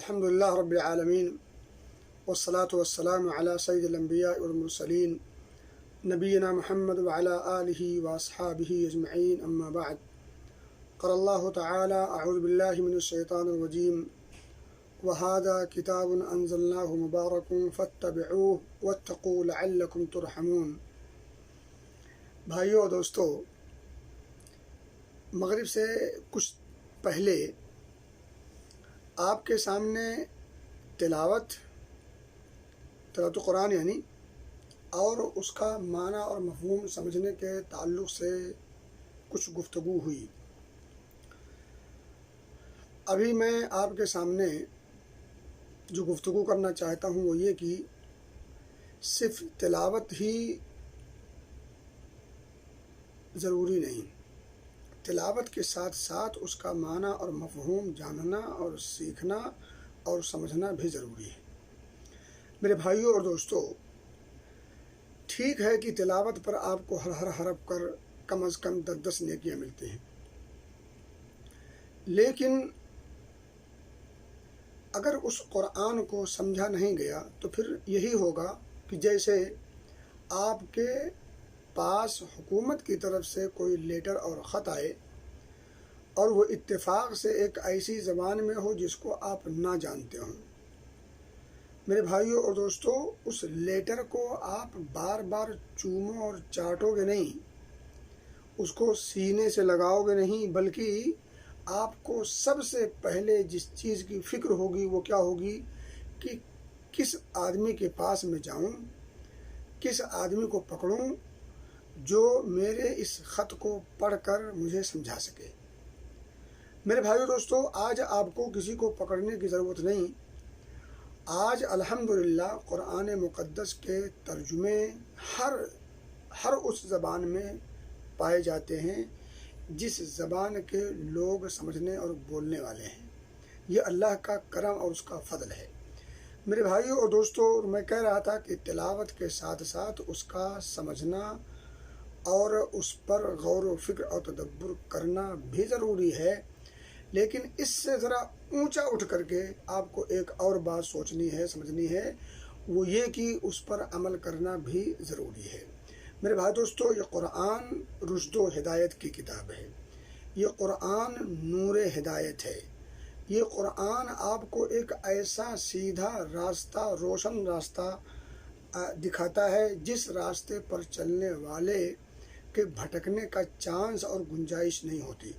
الحمد لله رب العالمين والصلاة والسلام على سيد الأنبياء والمرسلين نبينا محمد وعلى آله وأصحابه أجمعين أما بعد. قال الله تعالى: أعوذ بالله من الشيطان الرجيم وهذا كتاب أنزلناه مبارك فاتبعوه واتقوا لعلكم ترحمون. بھائیو اور دوستو، مغرب سے کچھ پہلے آپ کے سامنے تلاوت قرآن اور اس کا معنی اور مفہوم سمجھنے کے تعلق سے کچھ گفتگو ہوئی. ابھی میں آپ کے سامنے جو گفتگو کرنا چاہتا ہوں وہ یہ کہ صرف تلاوت ہی ضروری نہیں، تلاوت کے ساتھ ساتھ اس کا معنی اور مفہوم جاننا اور سیکھنا اور سمجھنا بھی ضروری ہے. میرے بھائیوں اور دوستو، ٹھیک ہے کہ تلاوت پر آپ کو ہر حرف پر کم از کم 10 نیکیاں ملتی ہیں، لیکن اگر اس قرآن کو سمجھا نہیں گیا تو پھر یہی ہوگا کہ جیسے آپ کے پاس حکومت کی طرف سے کوئی لیٹر اور خط آئے اور وہ اتفاق سے ایک ایسی زبان میں ہو جس کو آپ نہ جانتے ہوں. میرے بھائیوں اور دوستو، اس لیٹر کو آپ بار بار چومو اور چاٹو گے نہیں، اس کو سینے سے لگاؤ گے نہیں، بلکہ آپ کو سب سے پہلے جس چیز کی فکر ہوگی وہ کیا ہوگی کہ کس آدمی کے پاس میں جاؤں، کس آدمی کو پکڑوں جو میرے اس خط کو پڑھ کر مجھے سمجھا سکے. میرے بھائیو دوستو، آج آپ کو کسی کو پکڑنے کی ضرورت نہیں. آج الحمدللہ قرآن مقدس کے ترجمے ہر اس زبان میں پائے جاتے ہیں جس زبان کے لوگ سمجھنے اور بولنے والے ہیں. یہ اللہ کا کرم اور اس کا فضل ہے. میرے بھائیو اور دوستو، میں کہہ رہا تھا کہ تلاوت کے ساتھ ساتھ اس کا سمجھنا اور اس پر غور و فکر اور تدبر کرنا بھی ضروری ہے، لیکن اس سے ذرا اونچا اٹھ کر کے آپ کو ایک اور بات سوچنی ہے، سمجھنی ہے، وہ یہ کہ اس پر عمل کرنا بھی ضروری ہے. میرے بھائی دوستو، یہ قرآن رشد و ہدایت کی کتاب ہے، یہ قرآن نور ہدایت ہے. یہ قرآن آپ کو ایک ایسا سیدھا راستہ، روشن راستہ دکھاتا ہے جس راستے پر چلنے والے کے بھٹکنے کا چانس اور گنجائش نہیں ہوتی.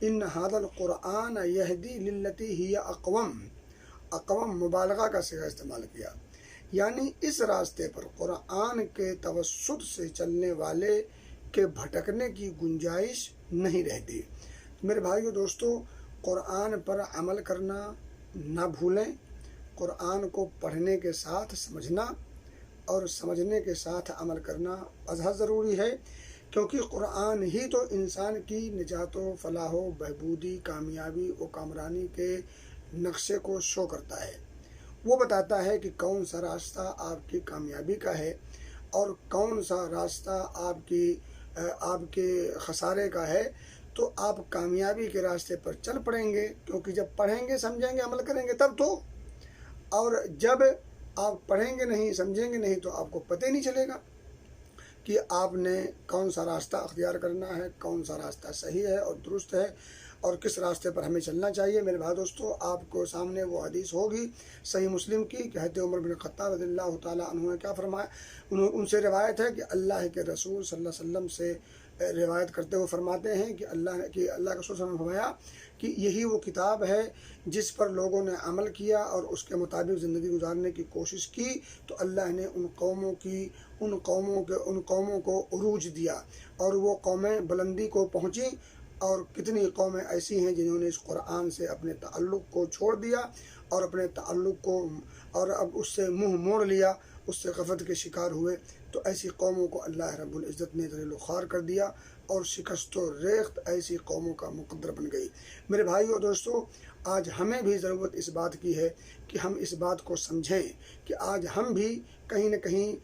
ان ھذا القرآن یہدی للتی ہی اقوم مبالغہ کا صیغہ استعمال کیا، یعنی اس راستے پر قرآن کے توسط سے چلنے والے کے بھٹکنے کی گنجائش نہیں رہتی. میرے بھائیو دوستو، قرآن پر عمل کرنا نہ بھولیں. قرآن کو پڑھنے کے ساتھ سمجھنا اور سمجھنے کے ساتھ عمل کرنا ازحد ضروری ہے، کیونکہ قرآن ہی تو انسان کی نجات و فلاح و بہبودی، کامیابی و کامرانی کے نقشے کو شو کرتا ہے. وہ بتاتا ہے کہ کون سا راستہ آپ کی کامیابی کا ہے اور کون سا راستہ آپ کے خسارے کا ہے. تو آپ کامیابی کے راستے پر چل پڑیں گے، کیونکہ جب پڑھیں گے، سمجھیں گے، عمل کریں گے تب تو. اور جب آپ پڑھیں گے نہیں، سمجھیں گے نہیں، تو آپ کو پتہ ہی نہیں چلے گا کہ آپ نے کون سا راستہ اختیار کرنا ہے، کون سا راستہ صحیح ہے اور درست ہے اور کس راستے پر ہمیں چلنا چاہیے. میرے بھائی دوستو، آپ کو سامنے وہ حدیث ہوگی صحیح مسلم کی کہ حضرت عمر بن خطاب رضی اللہ تعالیٰ عنہ نے کیا فرمایا. ان سے روایت ہے کہ اللہ کے رسول صلی اللہ علیہ وسلم سے روایت کرتے ہوئے فرماتے ہیں کہ اللہ کے رسول صلی اللہ علیہ وسلم نے فرمایا کہ یہی وہ کتاب ہے جس پر لوگوں نے عمل کیا اور اس کے مطابق زندگی گزارنے کی کوشش کی تو اللہ نے ان قوموں کو عروج دیا اور وہ قومیں بلندی کو پہنچیں. اور کتنی قومیں ایسی ہیں جنہوں نے اس قرآن سے اپنے تعلق کو چھوڑ دیا اور اپنے تعلق کو اور اب اس سے منہ موڑ لیا، اس سے غفلت کے شکار ہوئے. تو ایسی قوموں کو اللہ رب العزت نے ذلیل و خوار کر دیا اور شکست و ریخت ایسی قوموں کا مقدر بن گئی. میرے بھائیو اور دوستو، آج ہمیں بھی ضرورت اس بات کی ہے کہ ہم اس بات کو سمجھیں کہ آج ہم بھی کہیں نہ کہیں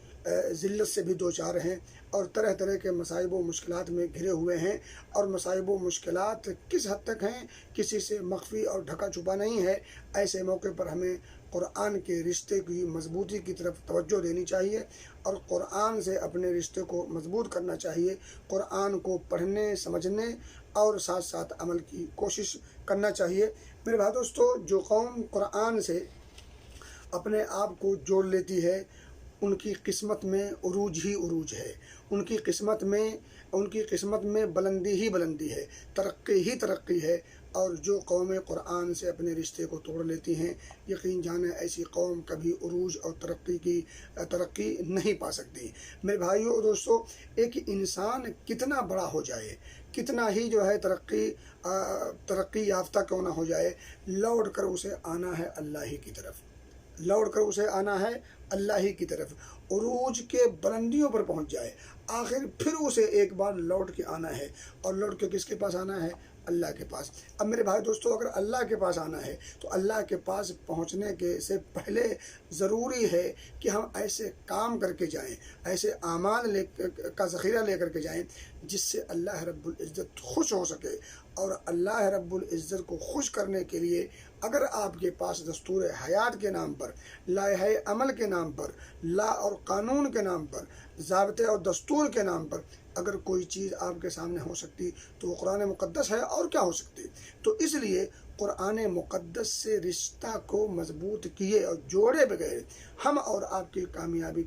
ذلت سے بھی دوچار ہیں. اور طرح طرح کے مصائب و مشکلات میں گھرے ہوئے ہیں، اور مصائب و مشکلات کس حد تک ہیں کسی سے مخفی اور ڈھکا چھپا نہیں ہے۔ ایسے موقع پر ہمیں قرآن کے رشتے کی مضبوطی کی طرف توجہ دینی چاہیے اور قرآن سے اپنے رشتے کو مضبوط کرنا چاہیے، قرآن کو پڑھنے سمجھنے اور ساتھ ساتھ عمل کی کوشش کرنا چاہیے۔ میرے بھائی دوستو، جو قوم قرآن سے اپنے آپ کو جوڑ لیتی ہے ان کی قسمت میں عروج ہی عروج ہے، ان کی قسمت میں بلندی ہی بلندی ہے، ترقی ہی ترقی ہے۔ اور جو قومیں قرآن سے اپنے رشتے کو توڑ لیتی ہیں، یقین جانیں ایسی قوم کبھی عروج اور ترقی نہیں پا سکتی۔ میرے بھائیوں اور دوستو، ایک انسان کتنا بڑا ہو جائے، کتنا ہی ترقی یافتہ کیوں نہ ہو جائے، لوٹ کر اسے آنا ہے اللہ ہی کی طرف، اللہ ہی کی طرف۔ عروج کے بلندیوں پر پہنچ جائے، آخر پھر اسے ایک بار لوٹ کے آنا ہے، اور لوٹ کے کس کے پاس آنا ہے؟ اللہ کے پاس۔ اب میرے بھائی دوستو، اگر اللہ کے پاس آنا ہے تو اللہ کے پاس پہنچنے کے سے پہلے ضروری ہے کہ ہم ایسے کام کر کے جائیں، ایسے اعمال کا ذخیرہ لے کر کے جائیں جس سے اللہ رب العزت خوش ہو سکے۔ اور اللہ رب العزت کو خوش کرنے کے لیے اگر آپ کے پاس دستور حیات کے نام پر، لائحہ عمل کے نام پر، لا اور قانون کے نام پر، ضابطے اور دستور کے نام پر اگر کوئی چیز آپ کے سامنے ہو سکتی تو وہ قرآن مقدس ہے، اور کیا ہو سکتی۔ تو اس لیے قرآن مقدس سے رشتہ کو مضبوط کیے اور جوڑے بغیر ہم اور آپ کی کامیابی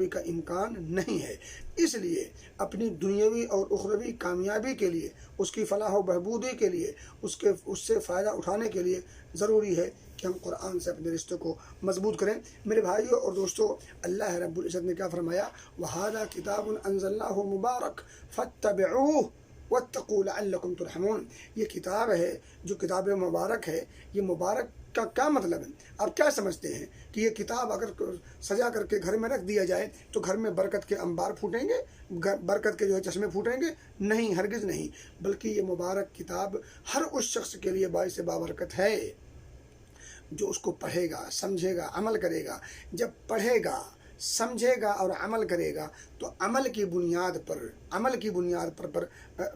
کا امکان نہیں ہے۔ اس لیے اپنی دنیاوی اور اخروی کامیابی کے لیے، اس کی فلاح و بہبودی کے لیے، اس سے فائدہ اٹھانے کے لیے ضروری ہے کہ ہم قرآن سے اپنے رشتے کو مضبوط کریں۔ میرے بھائیوں اور دوستو، اللہ رب العزت نے کیا فرمایا؟ وَهَذَا كِتَابٌ أَنزَلْنَاهُ مُبَارَكٌ فَاتَّبِعُوهُ وَاتَّقُوا لَعَلَّكُمْ تُرْحَمُونَ۔ یہ کتاب ہے جو کتاب مبارک ہے۔ یہ مبارک کا کیا مطلب ہے؟ آپ کیا سمجھتے ہیں کہ یہ کتاب اگر سجا کر کے گھر میں رکھ دیا جائے تو گھر میں برکت کے انبار پھوٹیں گے، برکت کے چشمے پھوٹیں گے؟ نہیں، ہرگز نہیں۔ بلکہ یہ مبارک کتاب ہر اس شخص کے لیے باعث بابرکت ہے جو اس کو پڑھے گا، سمجھے گا، عمل کرے گا۔ جب پڑھے گا، سمجھے گا اور عمل کرے گا تو عمل کی بنیاد پر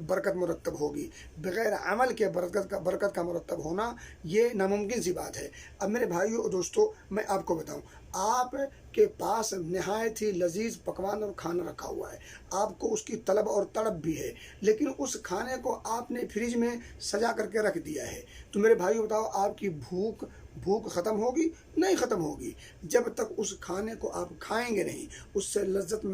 برکت مرتب ہوگی۔ بغیر عمل کے برکت کا مرتب ہونا یہ ناممکن سی بات ہے۔ اب میرے بھائیوں اور دوستو، میں آپ کو بتاؤں، آپ کے پاس نہایت ہی لذیذ پکوان اور کھانا رکھا ہوا ہے، آپ کو اس کی طلب اور تڑپ بھی ہے، لیکن اس کھانے کو آپ نے فریج میں سجا کر کے رکھ دیا ہے۔ تو میرے بھائیوں بتاؤ، آپ کی بھوک ختم ہوگی؟ نہیں ختم ہوگی۔ جب تک اس کھانے کو آپ کھائیں گے نہیں، اس سے لذت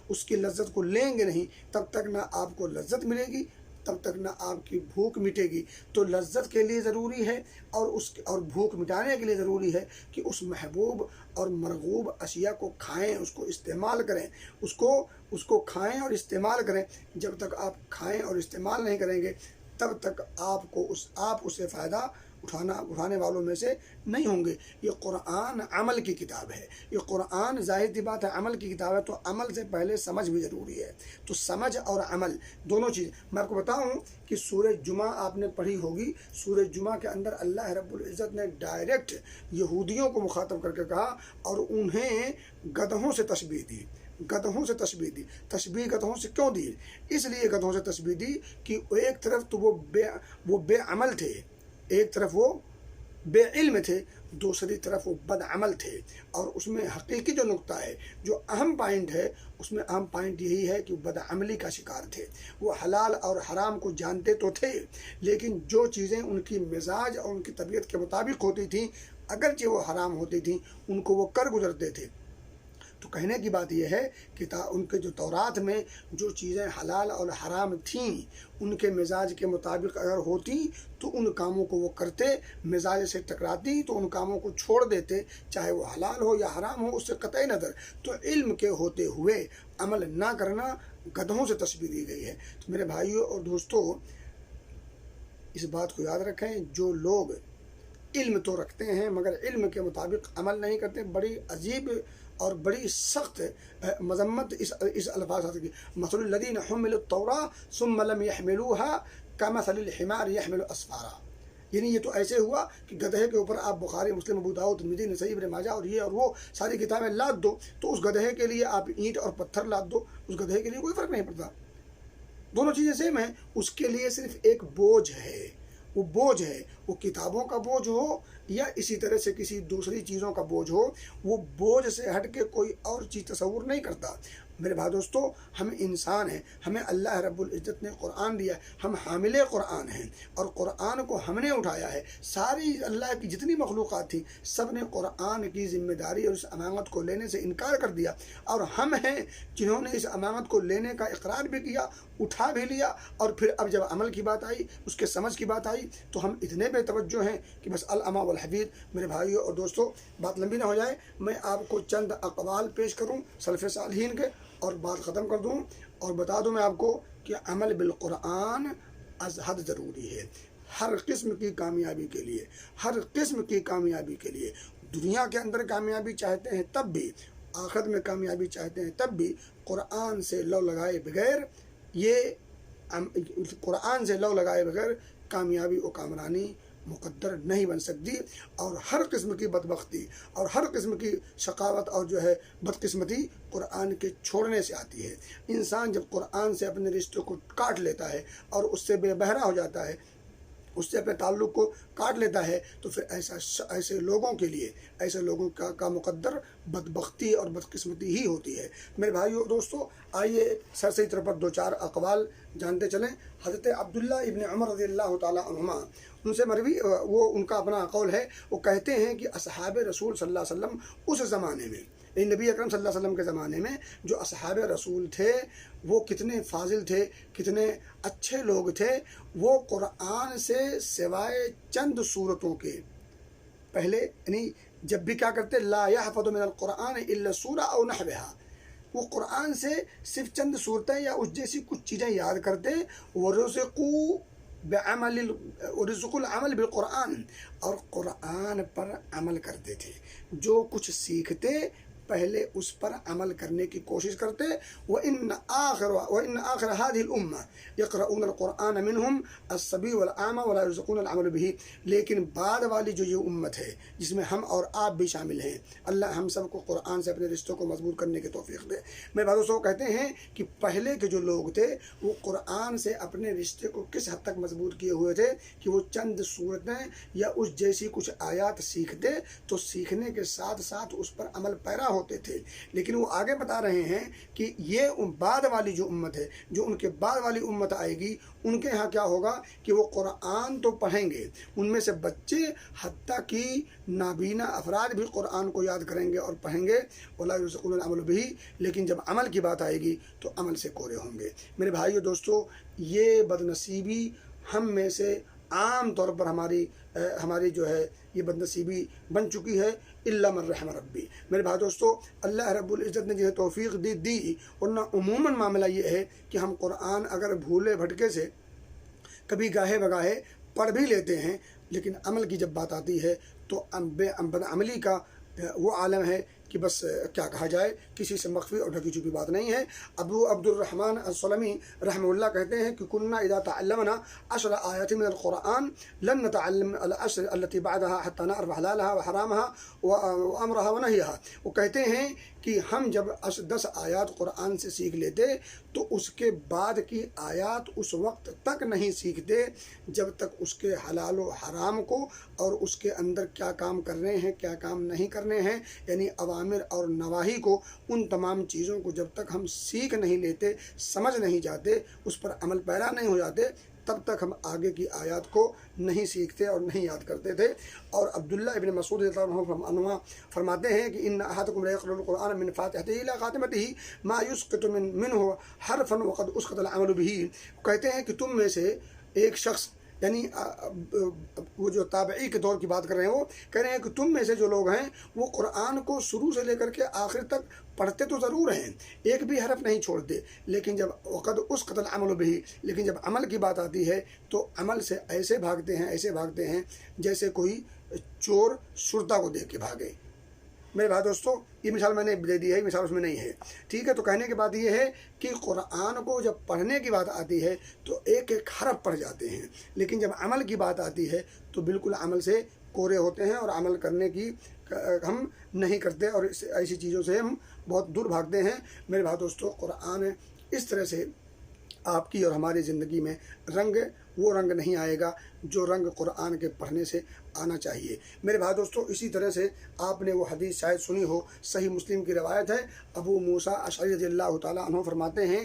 اس کی لذت کو لیں گے نہیں، تب تک نہ آپ کو لذت ملے گی، تب تک نہ آپ کی بھوک مٹے گی۔ تو لذت کے لیے ضروری ہے اور بھوک مٹانے کے لیے ضروری ہے کہ اس محبوب اور مرغوب اشیاء کو کھائیں، اس کو استعمال کریں، اس کو کھائیں اور استعمال کریں۔ جب تک آپ کھائیں اور استعمال نہیں کریں گے تب تک آپ اسے فائدہ اٹھانے والوں میں سے نہیں ہوں گے۔ یہ قرآن عمل کی کتاب ہے، یہ قرآن ظاہر سی بات ہے عمل کی کتاب ہے، تو عمل سے پہلے سمجھ بھی ضروری ہے۔ تو سمجھ اور عمل دونوں چیز، میں آپ کو بتاؤں کہ سورہ جمعہ آپ نے پڑھی ہوگی، سورہ جمعہ کے اندر اللہ رب العزت نے ڈائریکٹ یہودیوں کو مخاطب کر کے کہا اور انہیں گدھوں سے تشبیہ دی۔ تشبیہ گدھوں سے کیوں دی؟ اس لیے گدھوں سے تشبیہ دی کہ ایک طرف تو وہ بے عمل تھے، ایک طرف وہ بے علم تھے، دوسری طرف وہ بد عمل تھے۔ اور اس میں حقیقی جو نقطہ ہے، جو اہم پوائنٹ ہے، اس میں اہم پوائنٹ یہی ہے کہ وہ بد عملی کا شکار تھے۔ وہ حلال اور حرام کو جانتے تو تھے، لیکن جو چیزیں ان کی مزاج اور ان کی طبیعت کے مطابق ہوتی تھیں، اگرچہ وہ حرام ہوتی تھیں، ان کو وہ کر گزرتے تھے۔ تو کہنے کی بات یہ ہے کہ ان کے جو تورات میں جو چیزیں حلال اور حرام تھیں، ان کے مزاج کے مطابق اگر ہوتی تو ان کاموں کو وہ کرتے، مزاج سے ٹکراتی تو ان کاموں کو چھوڑ دیتے، چاہے وہ حلال ہو یا حرام ہو، اس سے قطعی نظر۔ تو علم کے ہوتے ہوئے عمل نہ کرنا گدھوں سے تشبیہ دی گئی ہے۔ تو میرے بھائیوں اور دوستوں، اس بات کو یاد رکھیں، جو لوگ علم تو رکھتے ہیں مگر علم کے مطابق عمل نہیں کرتے، بڑی عجیب اور بڑی سخت مذمت اس الفاظ کی۔ مثل الذین حملوا التوراۃ ثم لم يحملوها كمثل الحمار يحمل اسفارا۔ یعنی یہ تو ایسے ہوا کہ گدھے کے اوپر آپ بخاری، مسلم، ابو داؤد، ترمذی، نسائی، ابن ماجہ اور یہ اور وہ ساری کتابیں لاد دو، تو اس گدھے کے لیے آپ اینٹ اور پتھر لاد دو، اس گدھے کے لیے کوئی فرق نہیں پڑتا، دونوں چیزیں سیم ہیں۔ اس کے لیے صرف ایک بوجھ ہے، وہ بوجھ ہے، وہ کتابوں کا بوجھ ہو یا اسی طرح سے کسی دوسری چیزوں کا بوجھ ہو، وہ بوجھ سے ہٹ کے کوئی اور چیز تصور نہیں کرتا۔ میرے بھائی دوستو، ہم انسان ہیں، ہمیں اللہ رب العزت نے قرآن دیا ہے، ہم حامل قرآن ہیں اور قرآن کو ہم نے اٹھایا ہے۔ ساری اللہ کی جتنی مخلوقات تھی سب نے قرآن کی ذمہ داری اور اس امانت کو لینے سے انکار کر دیا، اور ہم ہیں جنہوں نے اس امانت کو لینے کا اقرار بھی کیا، اٹھا بھی لیا، اور پھر اب جب عمل کی بات آئی، اس کے سمجھ کی بات آئی، تو ہم اتنے بے توجہ ہیں کہ بس العما والحفیظ۔ میرے بھائیوں اور دوستو، بات لمبی نہ ہو جائے، میں آپ کو چند اقوال پیش کروں سلف صالحین کے اور بات ختم کر دوں، اور بتا دوں میں آپ کو کہ عمل بالقرآن از حد ضروری ہے ہر قسم کی کامیابی کے لیے، ہر قسم کی کامیابی کے لیے۔ دنیا کے اندر کامیابی چاہتے ہیں تب بھی، آخرت میں کامیابی چاہتے ہیں تب بھی، قرآن سے لو لگائے بغیر قرآن سے لو لگائے بغیر کامیابی و کامرانی مقدر نہیں بن سکتی، اور ہر قسم کی بدبختی اور ہر قسم کی شقاوت اور جو ہے بدقسمتی قرآن کے چھوڑنے سے آتی ہے۔ انسان جب قرآن سے اپنے رشتے کو کاٹ لیتا ہے اور اس سے بے بہرا ہو جاتا ہے، اس سے اپنے تعلق کو کاٹ لیتا ہے، تو پھر ایسے لوگوں کے لیے، ایسے لوگوں کا مقدر بدبختی اور بدقسمتی ہی ہوتی ہے۔ میرے بھائیو دوستو، آئیے سرسری طور پر دو چار اقوال جانتے چلیں۔ حضرت عبداللہ ابن عمر رضی اللہ تعالیٰ عنہما، ان سے مروی، وہ ان کا اپنا قول ہے، وہ کہتے ہیں کہ اصحاب رسول صلی اللہ علیہ وسلم اس زمانے میں، نبی اکرم صلی اللہ علیہ وسلم کے زمانے میں جو اصحاب رسول تھے وہ کتنے فاضل تھے، کتنے اچھے لوگ تھے۔ وہ قرآن سے سوائے چند صورتوں کے پہلے، یعنی جب بھی کیا کرتے، لا یحفظ من القرآن الا سورہ او نحوها، وہ قرآن سے صرف چند صورتیں یا اس جیسی کچھ چیزیں یاد کرتے، ورزق العمل بالقرآن، اور قرآن پر عمل کرتے تھے۔ جو کچھ سیکھتے پہلے اس پر عمل کرنے کی کوشش کرتے۔ وَإِنَّ آخر هذه الأمة يقرؤون القرآن منهم الصبي والأعمى ولا يرزقون العمل به، لیکن بعد والی جو یہ امت ہے جس میں ہم اور آپ بھی شامل ہیں، اللہ ہم سب کو قرآن سے اپنے رشتوں کو مضبوط کرنے کی توفیق دے۔ میرے بھائیو دوستو، کہتے ہیں کہ پہلے کے جو لوگ تھے وہ قرآن سے اپنے رشتے کو کس حد تک مضبوط کیے ہوئے تھے کہ وہ چند صورتیں یا اس جیسی کچھ آیات سیکھتے تو سیکھنے کے ساتھ ساتھ اس پر عمل پیرا ہوتے تھے۔ لیکن وہ آگے بتا رہے ہیں کہ یہ بعد والی جو امت ہے، جو ان کے بعد والی امت آئے گی، ان کے ہاں کیا ہوگا کہ وہ قرآن تو پڑھیں گے، ان میں سے بچے حتیٰ کہ نابینا افراد بھی قرآن کو یاد کریں گے اور پڑھیں گے، وَلَا يُرْزَقُونَ الْعَمَلُ بِهِ، لیکن جب عمل کی بات آئے گی تو عمل سے کورے ہوں گے۔ میرے بھائیو دوستو، یہ بدنصیبی ہم میں سے عام طور پر ہماری جو ہے یہ بدنصیبی بن چکی ہے، الا من رحم ربی۔ میرے بھائی دوستو، اللہ رب العزت نے جنہیں توفیق دی، ورنہ عموماً معاملہ یہ ہے کہ ہم قرآن اگر بھولے بھٹکے سے کبھی گاہے بگاہے پڑھ بھی لیتے ہیں، لیکن عمل کی جب بات آتی ہے تو بد عملی کا وہ عالم ہے کہ بس کیا کہا جائے، کسی سے مخفی اور ڈھکی چھپی بات نہیں ہے۔ ابو عبد الرحمن السلمی رحمہ اللہ کہتے ہیں کہ كنا اذا تعلمنا 10 آیات من القرآن لن نتعلم العشر التي بعدها حتى نعرف حلالها وحرامها وامرها ونهيها۔ وہ کہتے ہیں کہ ہم جب 10 آیات قرآن سے سیکھ لیتے تو اس کے بعد کی آیات اس وقت تک نہیں سیکھتے جب تک اس کے حلال و حرام کو اور اس کے اندر کیا کام کرنے ہیں کیا کام نہیں کرنے ہیں، یعنی اوامر اور نواہی کو، ان تمام چیزوں کو جب تک ہم سیکھ نہیں لیتے، سمجھ نہیں جاتے، اس پر عمل پیرا نہیں ہو جاتے، تب تک ہم آگے کی آیات کو نہیں سیکھتے اور نہیں یاد کرتے تھے۔ اور عبداللہ ابن مسعود رضی اللہ عنہ فرماتے ہیں کہ ان احدکم لیقرأ القرآن من فاتحته الى خاتمته ما يسقط منه حرفا وقد اسقط العمل به۔ کہتے ہیں کہ تم میں سے ایک شخص، یعنی وہ جو تابعی کے دور کی بات کر رہے ہیں، وہ کہہ رہے ہیں کہ تم میں سے جو لوگ ہیں وہ قرآن کو شروع سے لے کر کے آخر تک پڑھتے تو ضرور ہیں، ایک بھی حرف نہیں چھوڑتے، لیکن جب وقد اسقط العمل به، لیکن جب عمل کی بات آتی ہے تو عمل سے ایسے بھاگتے ہیں جیسے کوئی چور شرطا کو دیکھ کے بھاگے۔ میرے بھائی دوستوں یہ مثال میں نے دے دی ہے، مثال اس میں نہیں ہے، ٹھیک ہے۔ تو کہنے کی بات یہ ہے کہ قرآن کو جب پڑھنے کی بات آتی ہے تو ایک ایک حرف پڑھ جاتے ہیں، لیکن جب عمل کی بات آتی ہے تو بالکل عمل سے کورے ہوتے ہیں اور عمل کرنے کی ہم نہیں کرتے، اور ایسی چیزوں سے ہم بہت دور بھاگتے ہیں۔ میرے بھائی دوستوں قرآن اس طرح سے آپ کی اور ہماری زندگی میں وہ رنگ نہیں آئے گا جو رنگ قرآن کے پڑھنے سے آنا چاہیے۔ میرے بھائی دوستوں اسی طرح سے آپ نے وہ حدیث شاید سنی ہو، صحیح مسلم کی روایت ہے، ابو موسیٰ اشعری رضی اللہ تعالیٰ عنہ فرماتے ہیں،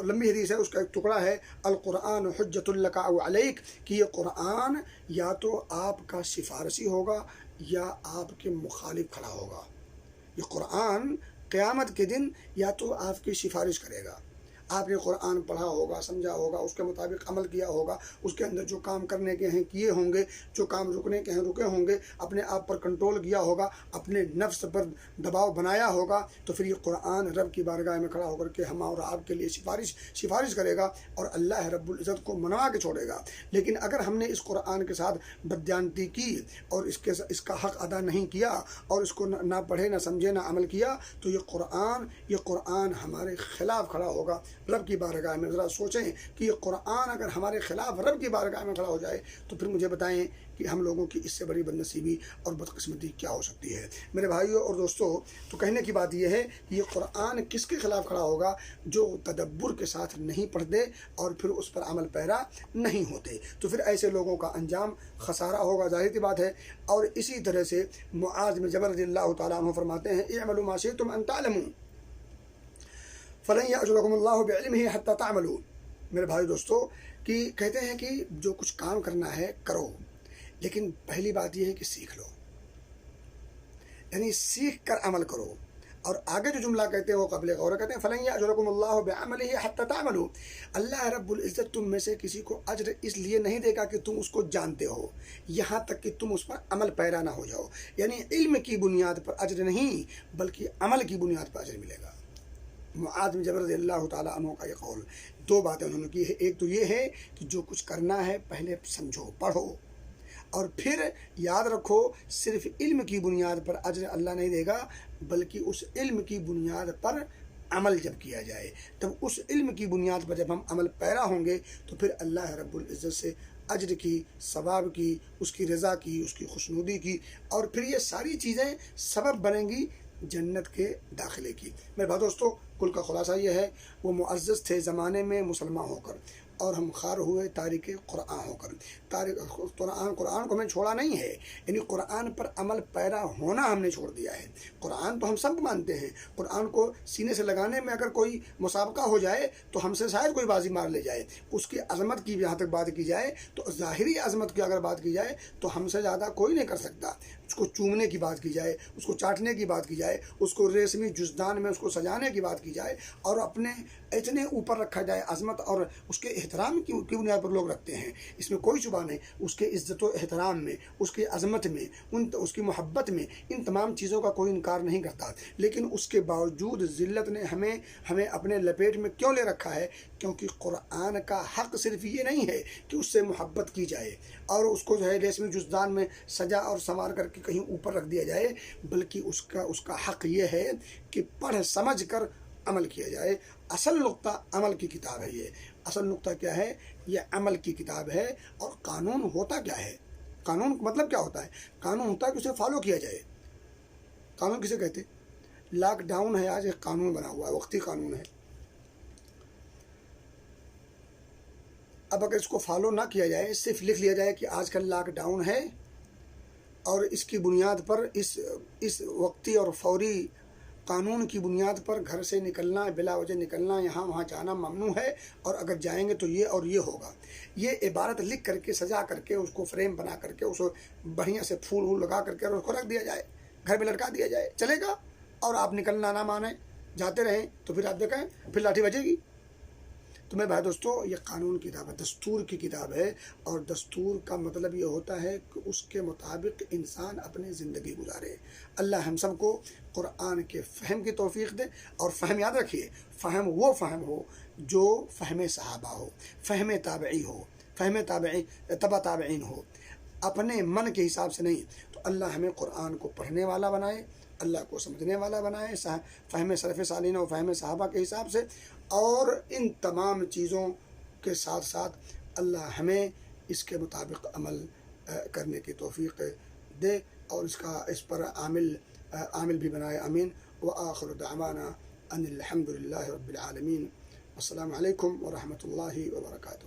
لمبی حدیث ہے، اس کا ایک ٹکڑا ہے، القرآن حجت لک او علیک، کہ یہ قرآن یا تو آپ کا سفارشی ہوگا یا آپ کے مخالف کھڑا ہوگا۔ یہ قرآن قیامت کے دن یا تو آپ کی سفارش کرے گا، آپ نے قرآن پڑھا ہوگا، سمجھا ہوگا، اس کے مطابق عمل کیا ہوگا، اس کے اندر جو کام کرنے کے ہیں کیے ہوں گے، جو کام رکنے کے ہیں رکے ہوں گے، اپنے آپ پر کنٹرول کیا ہوگا، اپنے نفس پر دباؤ بنایا ہوگا، تو پھر یہ قرآن رب کی بارگاہ میں کھڑا ہو کر کے ہم اور آپ کے لیے سفارش کرے گا اور اللہ رب العزت کو منوا کے چھوڑے گا۔ لیکن اگر ہم نے اس قرآن کے ساتھ بددیانتی کی اور اس کا حق ادا نہیں کیا اور اس کو نہ پڑھے نہ سمجھے نہ عمل کیا، تو یہ قرآن ہمارے خلاف کھڑا ہوگا رب کی بارگاہ میں۔ ذرا سوچیں کہ یہ قرآن اگر ہمارے خلاف رب کی بارگاہ میں کھڑا ہو جائے تو پھر مجھے بتائیں کہ ہم لوگوں کی اس سے بڑی بد نصیبی اور بدقسمتی کیا ہو سکتی ہے۔ میرے بھائیوں اور دوستوں، تو کہنے کی بات یہ ہے کہ یہ قرآن کس کے خلاف کھڑا ہوگا؟ جو تدبر کے ساتھ نہیں پڑھتے اور پھر اس پر عمل پیرا نہیں ہوتے، تو پھر ایسے لوگوں کا انجام خسارہ ہوگا، ظاہر سی بات ہے۔ اور اسی طرح سے معاذ بن جبل رضی اللہ تعالیٰ عنہ فرماتے ہیں، اعملوا ما شئتم ان تعلموا فلن یأجرکم اللہ بعلمہ حتی تعملوا۔ میرے بھائی دوستو کہ کہتے ہیں کہ جو کچھ کام کرنا ہے کرو، لیکن پہلی بات یہ ہے کہ سیکھ لو، یعنی سیکھ کر عمل کرو۔ اور آگے جو جملہ کہتے ہیں وہ قابل غور کہتے ہیں، فلن یأجرکم اللہ بعملہ حتی تعملوا، اللہ رب العزت تم میں سے کسی کو اجر اس لیے نہیں دے گا کہ تم اس کو جانتے ہو، یہاں تک کہ تم اس پر عمل پیرا نہ ہو جاؤ۔ یعنی علم کی بنیاد پر اجر نہیں بلکہ عمل کی بنیاد پر اجر ملے گا۔ معاذ بن جبل رضی اللہ تعالیٰ عنہ کا یہ قول، دو باتیں انہوں نے کی ہے، ایک تو یہ ہے کہ جو کچھ کرنا ہے پہلے سمجھو، پڑھو، اور پھر یاد رکھو صرف علم کی بنیاد پر اجر اللہ نہیں دے گا بلکہ اس علم کی بنیاد پر عمل جب کیا جائے، تب اس علم کی بنیاد پر جب ہم عمل پیرا ہوں گے تو پھر اللہ رب العزت سے اجر کی، ثواب کی، اس کی رضا کی، اس کی خوشنودی کی، اور پھر یہ ساری چیزیں سبب بنیں گی جنت کے داخلے کی۔ میرے بھائی دوستو کل کا خلاصہ یہ ہے، وہ معزز تھے زمانے میں مسلمان ہو کر اور ہم خار ہوئے تارک قرآن ہو کر۔ قرآن کو ہمیں چھوڑا نہیں ہے، یعنی قرآن پر عمل پیرا ہونا ہم نے چھوڑ دیا ہے۔ قرآن تو ہم سب مانتے ہیں، قرآن کو سینے سے لگانے میں اگر کوئی مسابقہ ہو جائے تو ہم سے شاید کوئی بازی مار لے جائے۔ اس کی عظمت کی جہاں تک بات کی جائے تو ظاہری عظمت کی اگر بات کی جائے تو ہم سے زیادہ کوئی نہیں کر سکتا۔ اس کو چومنے کی بات کی جائے، اس کو چاٹنے کی بات کی جائے، اس کو ریشمی جزدان میں اس کو سجانے کی بات کی جائے اور اپنے اتنے اوپر رکھا جائے، عظمت اور اس کے احترام کی بنیاد پر لوگ رکھتے ہیں، اس میں کوئی شبہ نہیں۔ اس کے عزت و احترام میں، اس کی عظمت میں، اس کی محبت میں، ان تمام چیزوں کا کوئی انکار نہیں کرتا، لیکن اس کے باوجود ذلت نے ہمیں اپنے لپیٹ میں کیوں لے رکھا ہے؟ کیونکہ قرآن کا حق صرف یہ نہیں ہے کہ اس سے محبت کی جائے اور اس کو جو ہے ریشمی جزدان میں سجا اور سنوار کر کے کہیں اوپر رکھ دیا جائے، بلکہ اس کا حق یہ ہے کہ پڑھ سمجھ کر عمل کیا جائے۔ اصل نقطہ عمل کی کتاب ہے، یہ اصل نقطہ کیا ہے؟ یہ عمل کی کتاب ہے۔ اور قانون ہوتا کیا ہے؟ قانون مطلب کیا ہوتا ہے؟ قانون ہوتا ہے کہ اسے فالو کیا جائے۔ قانون کسے کہتے؟ لاک ڈاؤن ہے آج ایک قانون بنا ہوا ہے، وقتی قانون ہے۔ اب اگر اس کو فالو نہ کیا جائے، صرف لکھ لیا جائے کہ آج کل لاک ڈاؤن ہے اور اس کی بنیاد پر اس وقتی اور فوری قانون کی بنیاد پر گھر سے نکلنا، بلا وجہ نکلنا، یہاں وہاں جانا ممنوع ہے، اور اگر جائیں گے تو یہ اور یہ ہوگا، یہ عبارت لکھ کر کے سجا کر کے اس کو فریم بنا کر کے اس کو بڑھیا سے پھول لگا کر کے اور اس کو رکھ دیا جائے، گھر میں لٹکا دیا جائے، چلے گا؟ اور آپ نکلنا نہ مانیں، جاتے رہیں تو پھر آپ دیکھیں پھر لاٹھی بجے گی۔ تو میرے بھائی دوستو یہ قانون کی کتاب ہے، دستور کی کتاب ہے، اور دستور کا مطلب یہ ہوتا ہے کہ اس کے مطابق انسان اپنی زندگی گزارے۔ اللہ ہم سب کو قرآن کے فہم کی توفیق دے، اور فہم یاد رکھیے، فہم وہ فہم ہو جو فہم صحابہ ہو، فہم تابعی ہو، فہم تبع تابعین ہو، اپنے من کے حساب سے نہیں۔ تو اللہ ہمیں قرآن کو پڑھنے والا بنائے، اللہ کو سمجھنے والا بنائے فہم سلف صالحین و فہم صحابہ کے حساب سے، اور ان تمام چیزوں کے ساتھ ساتھ اللہ ہمیں اس کے مطابق عمل کرنے کی توفیق دے اور اس پر عامل بھی بنائے، آمین۔ وآخر دعوانا ان الحمد للہ رب العالمین۔ السلام علیکم ورحمۃ اللہ وبرکاتہ۔